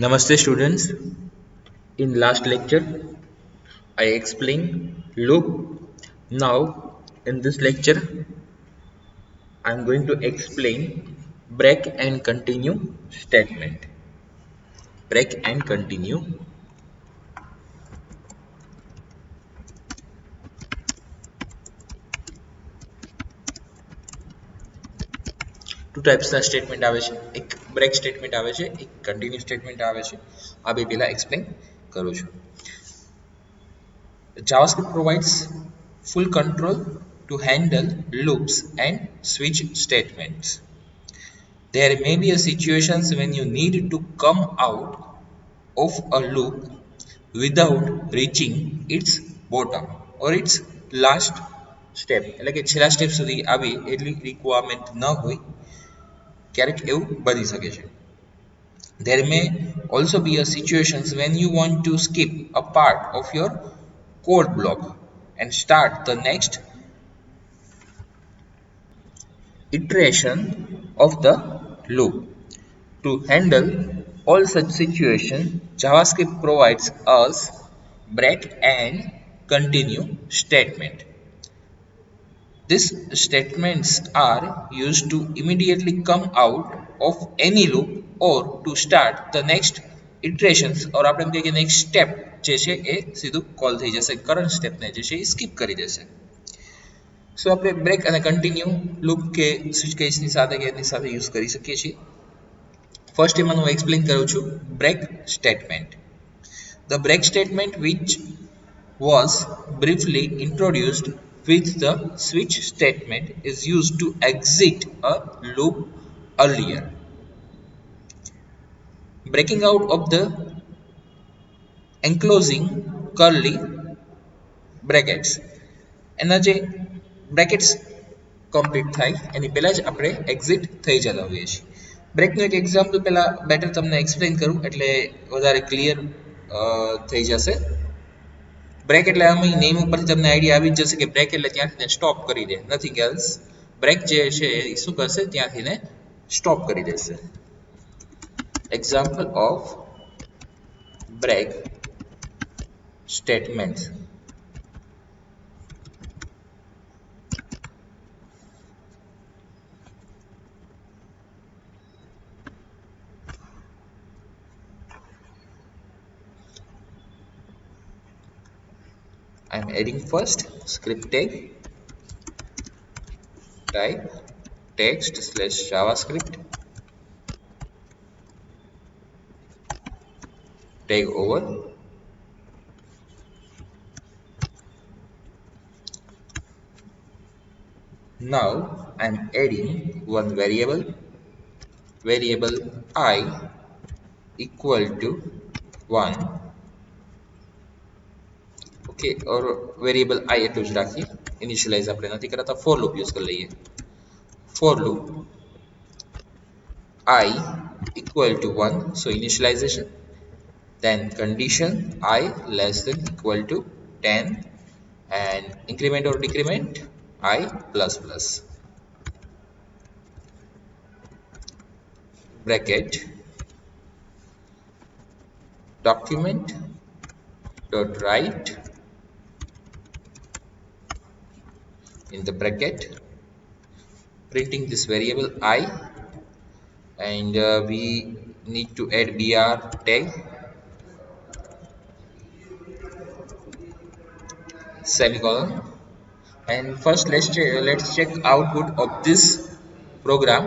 Namaste students. In last lecture, I explained loop. Now, in this lecture, I am going to explain break and continue statement. Break and continue. Two types of statement આવે છે એક break statement આવે છે એક continue statement આવે છે આ બે પહેલા explain કરું છું. JavaScript provides full control to handle loops and switch statements. There may be a situations when you need to come out of a loop without reaching its bottom or its last step. એટલે કે છેલ્લા step સુધી આવી એટલી requirement ન હોય ક્યારેક એવું બની શકે છે. There may also be a situations when you want to skip a part of your code block and start the next iteration of the loop. To handle all such situations, JavaScript provides us break and continue statement. These statements are used to immediately come out of any loop or to start the next iterations or આપણે એમ કહીએ કે next step જે છે એ સીધું call થઈ જશે current સ્ટેપને જે છે એ સ્કીપ કરી દેશે. સો આપણે બ્રેક અને કન્ટિન્યુ લૂપ કે સ્વિચ કેસની સાથે કે એની સાથે યુઝ કરી શકીએ છીએ. ફર્સ્ટ એમાં હું એક્સપ્લેન કરું છું break statement. The break statement which was briefly introduced with the switch statement is used to exit a loop earlier. Breaking out of the enclosing curly brackets. એના જે બ્રેકેટ્સ કમ્પ્લીટ થાય એની પહેલા જ આપણે એક્ઝિટ થઈ જતા હોઈએ છીએ. બ્રેકનું એક એક્ઝામ્પલ પહેલા બેટર તમને એક્સપ્લેન કરું એટલે વધારે ક્લિયર થઈ જશે. બ્રેક એટલે આમાં નેમ ઉપરથી તમને આઈડિયા આવી જ જશે કે બ્રેક એટલે ત્યાંથી સ્ટોપ કરી દે, નથિંગ એલ્સ. બ્રેક જે છે એ શું કરશે ત્યાંથી સ્ટોપ કરી દેશે. Example of break statement. I'm adding first script tag, type text slash javascript, tag over, now I'm adding one variable I equal to 1. Okay or variable I એટલું જ રાખીએ, ઇનિશિયલાઇઝ આપણે નથી કરતા. ફોર લૂપ યુઝ કરી લઈએ. For loop I equal to 1, so initialization, then condition I less than equal to 10 and increment or decrement I plus plus. Bracket document dot write in the bracket, printing this variable I, and we need to add br tag, semicolon, and first let's check output of this program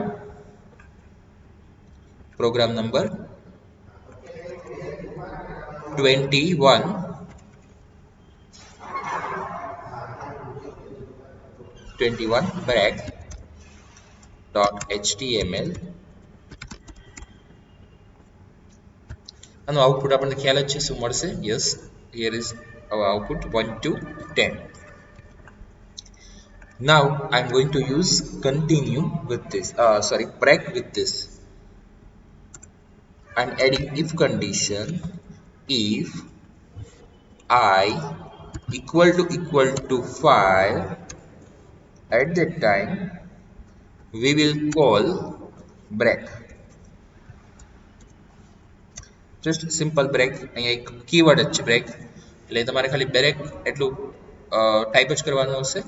number 21 break dot html. આનું output આપણને ખ્યાલ જ છે શું મળશે. Yes, here is our output 1 to 10. Now I'm going to use continue with this, break with this. I'm adding if condition. If I equal to 5, at that time we will call break. Just simple break, અહીંયા એક keyword જ છે break, એટલે તમારે ખાલી break એટલું type જ કરવાનું હશે.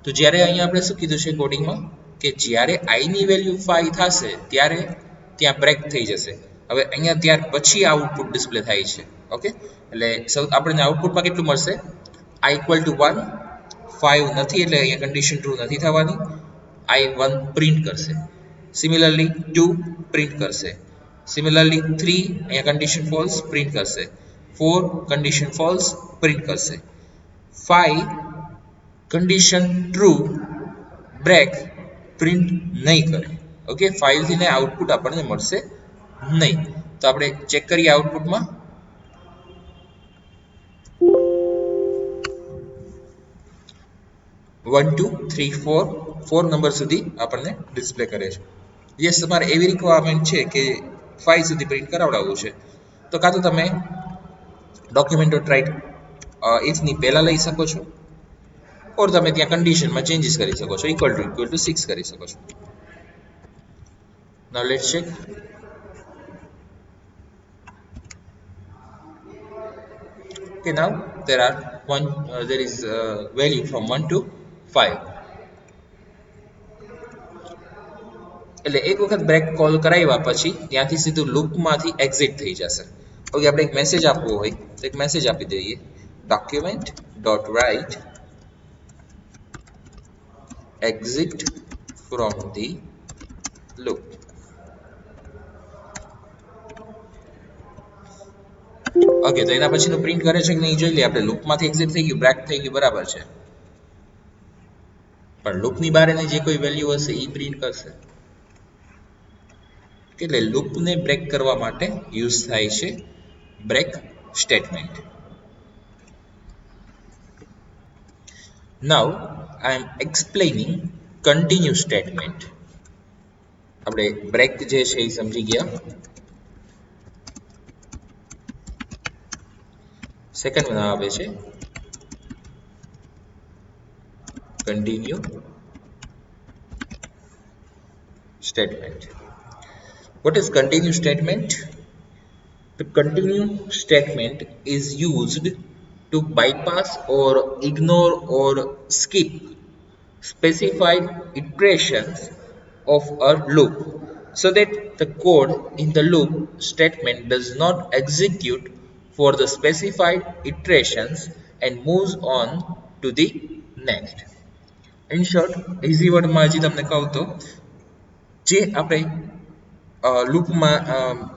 તો જ્યારે અહીંયા આપણે શું કીધું છે કોડિંગમાં કે જ્યારે i ની વેલ્યુ 5 થશે ત્યારે ત્યાં બ્રેક થઈ જશે. હવે અહીંયા ત્યાર પછી આઉટપુટ ડિસ્પ્લે થાય છે. ઓકે, એટલે આપણને આઉટપુટમાં કેટલું મળશે? i ઇક્વલ ટુ 1, 5 નથી એટલે અહીંયા કન્ડિશન ટ્રુ નથી થવાની, i 1 પ્રિન્ટ કરશે. સિમિલરલી 2 પ્રિન્ટ કરશે. સિમિલરલી 3 અહીંયા કન્ડિશન ફોલ્સ પ્રિન્ટ કરશે. 4 કન્ડિશન ફોલ્સ પ્રિન્ટ કરશે. 5 કન્ડિશન ટ્રુ બ્રેક પ્રિન્ટ નહીં કરે. ઓકે, 5 થી આઉટપુટ આપણને મળશે નહીં. તો આપણે ચેક કરીએ આઉટપુટમાં. 1 2 3 4 નંબર સુધી આપણને ડિસ્પ્લે કરે છે. યસ, તમારે એવી રિક્વાયરમેન્ટ છે કે 5 સુધી પ્રિન્ટ કરાવડાવવું છે, તો કાં તો તમે ડોક્યુમેન્ટ ડોટ રાઇટ ઇફની પહેલાં લઈ શકો છો, ઓર તમે ત્યાં કન્ડિશનમાં ચેન્જીસ કરી શકો છો, ઇક્વલ ટુ 6 કરી શકો છો. Now let's check. Okay, now there is value from 1 to 5. એટલે એક વખત બ્રેક કોલ કરાવ્યા પછી ત્યાંથી સીધું લૂપમાંથી એક્ઝિટ થઈ જશે. ઓકે, આપણે એક મેસેજ આપવો હોય તો એક મેસેજ આપી દઈએ, document dot write exit from the loop. Okay, તો એના પછીનું પ્રિન્ટ કરે છે કે નહીં જોઈ લઈએ આપણે. લૂપમાંથી એક્ઝિટ થઈ ગયું, બ્રેક થઈ ગયું, બરાબર છે, પણ લૂપની બહારની જે કોઈ વેલ્યુ હશે એ પ્રિન્ટ કરશે. એટલે લૂપને બ્રેક કરવા માટે યુઝ થાય છે બ્રેક સ્ટેટમેન્ટ. નાઉ આઈ એમ એક્સપ્લેનિંગ કન્ટિન્યુ સ્ટેટમેન્ટ. આપણે બ્રેક જે છે એ સમજી ગયા. સેકન્ડ વન આવે છે continue statement. What is continue statement? The continue statement is used to bypass or ignore or skip specified iterations of a loop so that the code in the loop statement does not execute for the specified iterations and moves on to the next. In short, easy word માં હજી તમને કહું તો જે આપણે લૂપમાં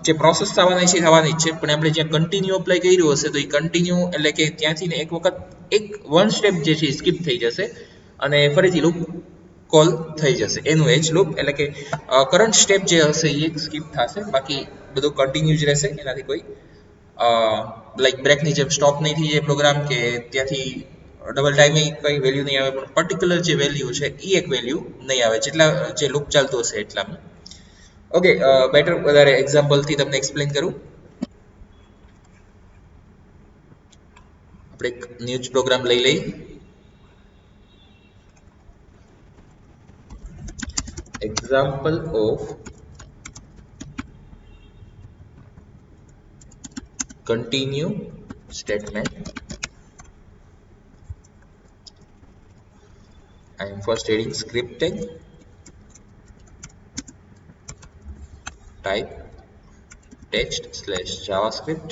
જે process થવાની છે થવાની જ છે, પણ આપણે જ્યાં કન્ટિન્યુ અપ્લાય કર્યું હશે તો એ કન્ટિન્યુ એટલે કે ત્યાંથી ને એક વખત એક વન સ્ટેપ જે છે એ સ્કીપ થઈ જશે અને ફરીથી લૂપ કોલ થઈ જશે. એનું એ જ લૂપ એટલે કે કરંટ સ્ટેપ જે હશે એ એક સ્કીપ થશે, બાકી બધું કન્ટિન્યુ જ રહેશે. એનાથી કોઈ લાઈક બ્રેકની જેમ સ્ટોપ નહીં થઈ જાય પ્રોગ્રામ, કે ત્યાંથી ડબલ ટાઈમે કંઈ વેલ્યુ નહીં આવે, પણ પર્ટિક્યુલર જે વેલ્યુ છે એ એક વેલ્યુ નહીં આવે જેટલા જે લૂપ ચાલતું હશે એટલામાં. ઓકે, બેટર વધારે એક્ઝામ્પલથી તમને એક્સપ્લેન કરું. આપણે એક ન્યૂ પ્રોગ્રામ લઈ લઈએ. Example of continue statement. I am first adding script tag, type text / javascript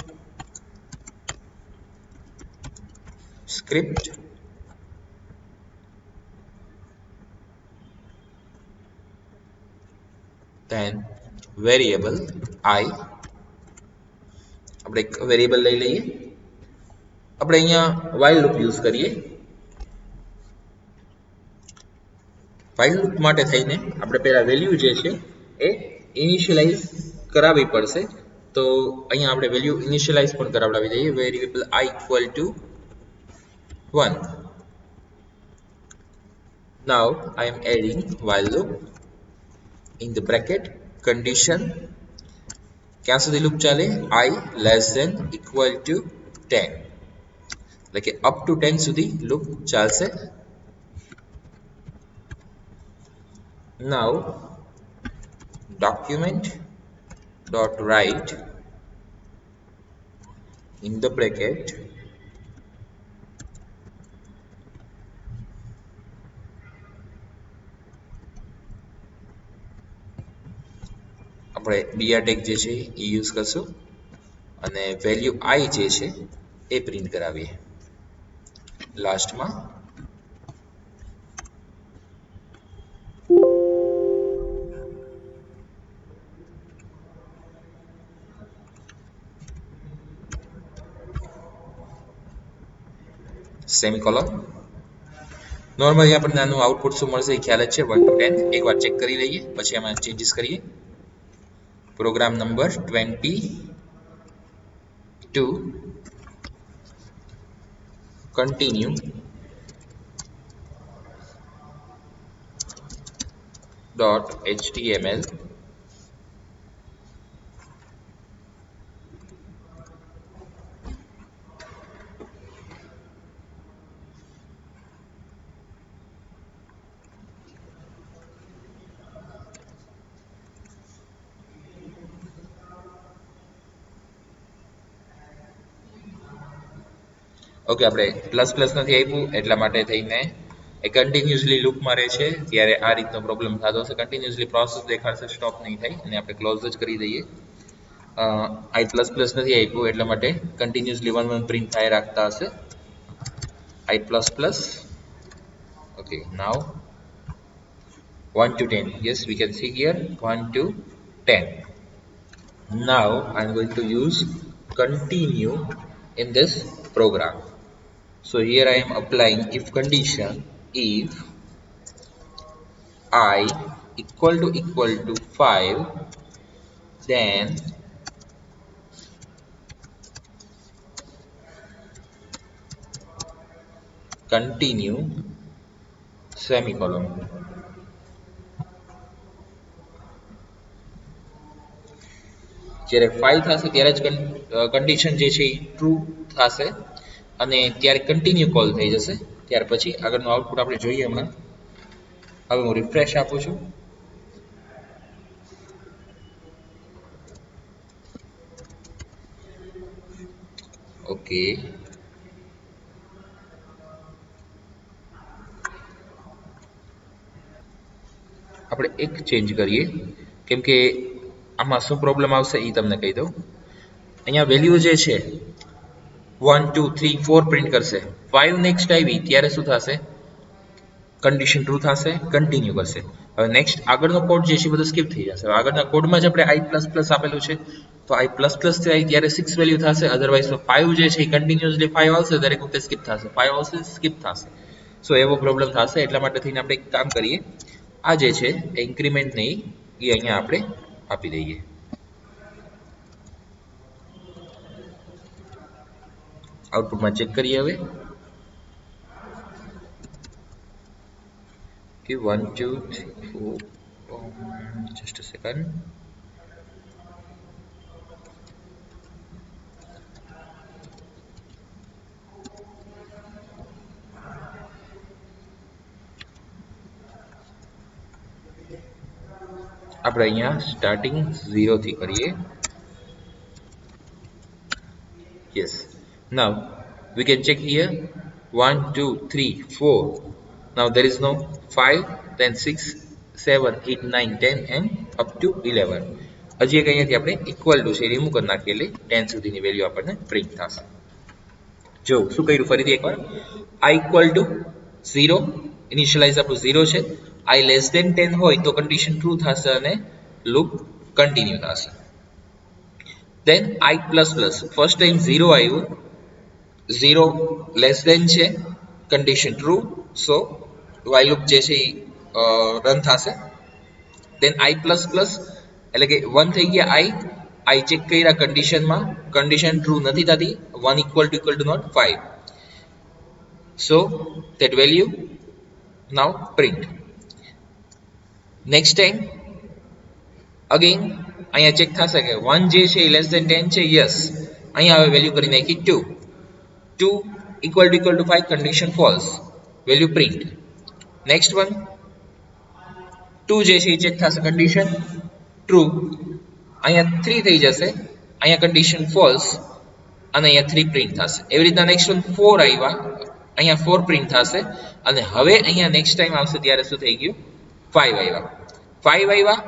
script then variable I. આપણે એક વેરિયેબલ લઈ લઈએ. આપણે અહીંયા while loop યુઝ કરીએ. while loop માટે થઈને આપણે પહેલા વેલ્યુ જે છે એ ઇનિશિયલાઇઝ કરાવવી પડશે. તો અહીંયા આપણે વેલ્યુ ઇનિશિયલાઇઝ પણ કરાવડાવી દઈએ. Variable I equal to 1. Now I am adding while loop in the bracket condition. ક્યાં સુધી લૂપ ચાલે? I less than equal to 10, એટલે કે અપ ટુ 10 સુધી લૂપ ચાલશે. Now document dot write in the bracket આપણે br tag જે છે એ યુઝ કરશું અને વેલ્યુ I જે છે એ પ્રિન્ટ કરાવીએ લાસ્ટમાં સેમિકોલોન નોર્મલી આપણને આનું આઉટપુટ શું મળશે એ ખ્યાલ જ છે 1 to 10 એકવાર ચેક કરી લઈએ પછી આમાં ચેન્જીસ કરીએ program number 22 continue .html okay આપણે પ્લસ પ્લસ નથી આપ્યું એટલા માટે થઈને એ કન્ટિન્યુઅસલી લૂપમાં રહે છે ત્યારે આ રીતનો પ્રોબ્લેમ થતો હશે કન્ટિન્યુઅસલી પ્રોસેસ દેખાડશે સ્ટોપ નહીં થાય અને આપણે ક્લોઝ જ કરી દઈએ આઈ પ્લસ પ્લસ નથી આપ્યું એટલા માટે કન્ટિન્યુઅસલી 1 1 પ્રિન્ટ થાય રાખતા હશે આઈ plus plus okay now 1 to 10 yes we can see here 1 to 10 now I'm going to use continue in this program. So here I am applying if condition if I equal to 5 then continue semicolon. જ્યારે 5 થશે ત્યારે જ condition જે છે એ true થશે અને ત્યારે continue call થઈ જશે ત્યાર પછી આગળનું આઉટપુટ આપણે જોઈએ હમણાં હવે હું રિફ્રેશ આપું છું ઓકે આપણે એક ચેન્જ કરીએ કેમ કે આમાં શું પ્રોબ્લેમ આવશે એ તમને કહી દઉં અહીંયા વેલ્યુ જે છે 1 2 3 4 પ્રિન્ટ કરશે 5 નેક્સ્ટ આવી ત્યારે શું થશે કન્ડિશન ટ્રુ થશે કન્ટિન્યુ કરશે હવે નેક્સ્ટ આગળનો કોડ જે છે બધો સ્કીપ થઈ જશે આગળના કોડમાં જ આપણે i++ આપેલું છે તો i++ થાય ત્યારે 6 વેલ્યુ થશે અધરવાઇઝ તો 5 જે છે એ કન્ટિન્યુઅસલી 5 આવશે દરેક વખતે સ્કીપ થશે 5 આવશે સ્કીપ થશે સો એવો પ્રોબ્લેમ થશે એટલા માટે થઈને આપણે એક કામ કરીએ આ જે છે એ ઇન્ક્રીમેન્ટ નહીં એ અહીંયા આપણે આપી દઈએ આઉટપુટમાં ચેક કરીએ હવે કે 1 2 3 4 just a second આપણે અહીંયા સ્ટાર્ટિંગ 0 થી કરીએ yes now we can check here 1 2 3 4 now there is no 5 then 6 7 8 9 10 and up to 11 હજી એક અહીંયાથી આપણે ઇક્વલ ટુ છે રિમૂવ કરી નાખીએ એટલે 10 સુધીની વેલ્યુ આપણને પ્રિન્ટ થશે જો શું કર્યું ફરીથી એકવાર i ઇક્વલ ટુ 0 ઇનિશિયલાઇઝ આપણું 0 છે i લેસ ધેન 10 હોય તો કન્ડિશન ટ્રુ થશે અને લૂપ કન્ટિન્યુ થશે then i++ ફર્સ્ટ ટાઈમ 0 આવ્યું 0 લેસ ધેન છે કન્ડિશન ટ્રુ સો while લૂપ જે છે રન થશે then i++ એટલે કે 1 થઈ ગયા i ચેક કર્યા કન્ડિશનમાં કન્ડિશન ટ્રુ નથી થતી 1 equal to not 5 so that value now print next time again અહીંયા ચેક થશે કે 1 જે છે લેસ ધેન 10 છે યસ અહીંયા હવે વેલ્યુ કરી નાખી 2 equal to 5 condition false value print next one 2 જે છે ચેક થશે condition true અહીંયા 3 થઈ જશે અહીંયા condition false અને અહીંયા 3 પ્રિન્ટ થશે. એવી રીતના નેક્સ્ટ વન 4 આવ્યા, અહીંયા 4 પ્રિન્ટ થશે. અને હવે અહીંયા નેક્સ્ટ ટાઈમ આવશે ત્યારે શું થઈ ગયું? 5 આવ્યા. 5 આવ્યા,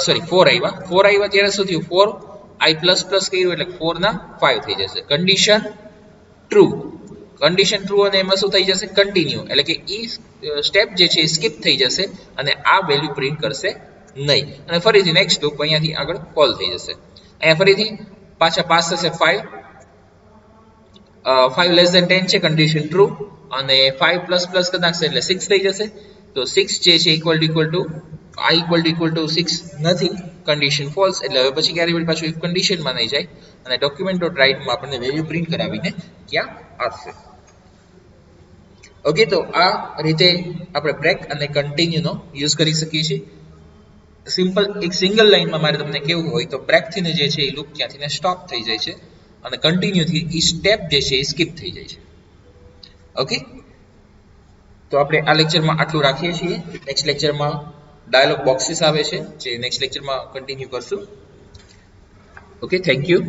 સોરી 4 આવ્યા. 4 આવ્યા ત્યારે શું થયું? 4 i પ્લસ પ્લસ કર્યું એટલે 4 ના 5 થઈ જશે. Condition true. કન્ડિશન ટ્રુ અને એમાં શું થઈ જશે? કન્ટિન્યુ. એટલે કે ઈ સ્ટેપ જે છે એ સ્કીપ થઈ જશે અને આ વેલ્યુ પ્રિન્ટ કરશે નહીં. અને ફરીથી નેક્સ્ટ લૂપ અહીંયાથી આગળ કોલ થઈ જશે. અહીંયા ફરીથી પાછા પાસ થશે 5. 5 લેસ ધેન 10 છે, કન્ડિશન ટ્રુ. અને 5 પ્લસ પ્લસ કરી નાખશે એટલે 6 થઈ જશે. તો 6 જે છે equal to i equal to 6 નથી, કન્ડિશન ફોલ્સ. એટલે હવે પછી ક્યારે પાછું ઇફ કન્ડિશનમાં નહીં જાય અને ડોક્યુમેન્ટ ડોટ રાઇટમાં આપણને વેલ્યુ પ્રિન્ટ કરાવીને ક્યાં આપશે. ઓકે, તો આ રીતે આપણે બ્રેક અને કન્ટિન્યુનો યુઝ કરી શકીએ છીએ. સિમ્પલ એક સિંગલ લાઈનમાં મારે તમને કેવું હોય તો બ્રેકથી જે છે એ લૂપ ક્યાંથી સ્ટોપ થઈ જાય છે અને કન્ટિન્યુથી એ સ્ટેપ જે છે એ સ્કીપ થઈ જાય છે. ઓકે, તો આપણે આ લેક્ચરમાં આટલું રાખીએ છીએ. નેક્સ્ટ લેક્ચરમાં ડાયલોગ બોક્સીસ આવે છે જે નેક્સ્ટ લેક્ચરમાં કન્ટિન્યુ કરશું. Okay, thank you.